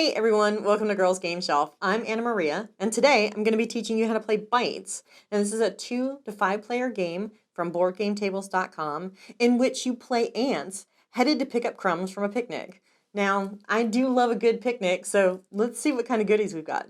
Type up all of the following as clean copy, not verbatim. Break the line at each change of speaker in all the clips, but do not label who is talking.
Hey everyone, welcome to Girls Game Shelf. I'm Anna Maria, and today I'm going to be teaching you how to play Bites. And this is a 2 to 5 player game from BoardGameTables.com in which you play ants headed to pick up crumbs from a picnic. Now, I do love a good picnic, so let's see what kind of goodies we've got.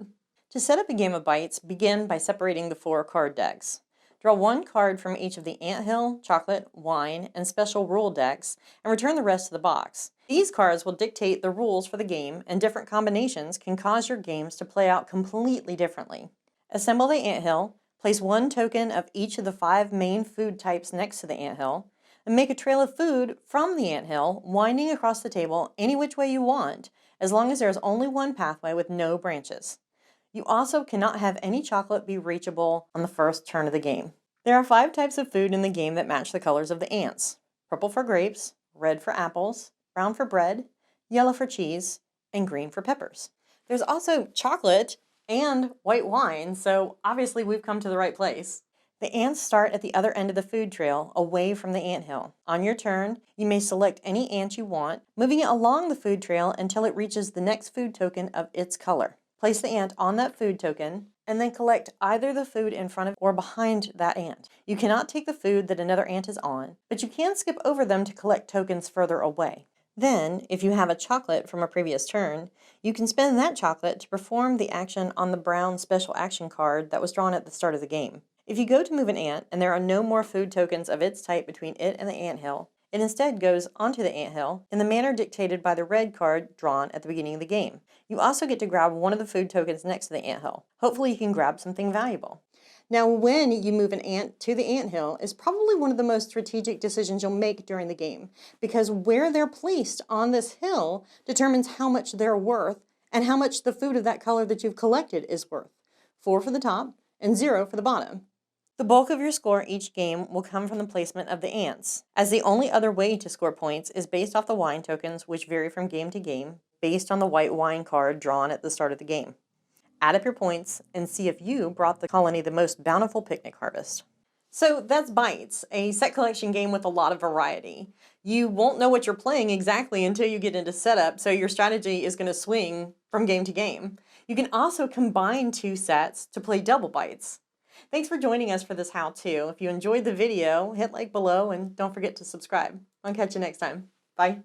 To set up a game of Bites, begin by separating the 4 card decks. Draw 1 card from each of the Anthill, Chocolate, Wine, and Special Rule decks, and return the rest to the box. These cards will dictate the rules for the game, and different combinations can cause your games to play out completely differently. Assemble the anthill, place 1 token of each of the 5 main food types next to the anthill, and make a trail of food from the anthill, winding across the table any which way you want, as long as there is only 1 pathway with no branches. You also cannot have any chocolate be reachable on the first turn of the game. There are 5 types of food in the game that match the colors of the ants: purple for grapes, red for apples, brown for bread, yellow for cheese, and green for peppers. There's also chocolate and white wine, so obviously we've come to the right place. The ants start at the other end of the food trail, away from the anthill. On your turn, you may select any ant you want, moving it along the food trail until it reaches the next food token of its color. Place the ant on that food token, and then collect either the food in front of or behind that ant. You cannot take the food that another ant is on, but you can skip over them to collect tokens further away. Then, if you have a chocolate from a previous turn, you can spend that chocolate to perform the action on the brown special action card that was drawn at the start of the game. If you go to move an ant and there are no more food tokens of its type between it and the anthill, it instead goes onto the anthill in the manner dictated by the red card drawn at the beginning of the game. You also get to grab one of the food tokens next to the anthill. Hopefully you can grab something valuable. Now, when you move an ant to the anthill is probably one of the most strategic decisions you'll make during the game, because where they're placed on this hill determines how much they're worth and how much the food of that color that you've collected is worth. 4 for the top and 0 for the bottom. The bulk of your score each game will come from the placement of the ants, as the only other way to score points is based off the wine tokens, which vary from game to game, based on the white wine card drawn at the start of the game. Add up your points and see if you brought the colony the most bountiful picnic harvest. So that's Bites, a set collection game with a lot of variety. You won't know what you're playing exactly until you get into setup, so your strategy is going to swing from game to game. You can also combine 2 sets to play double Bites. Thanks for joining us for this how-to. If you enjoyed the video, hit like below and don't forget to subscribe. I'll catch you next time. Bye.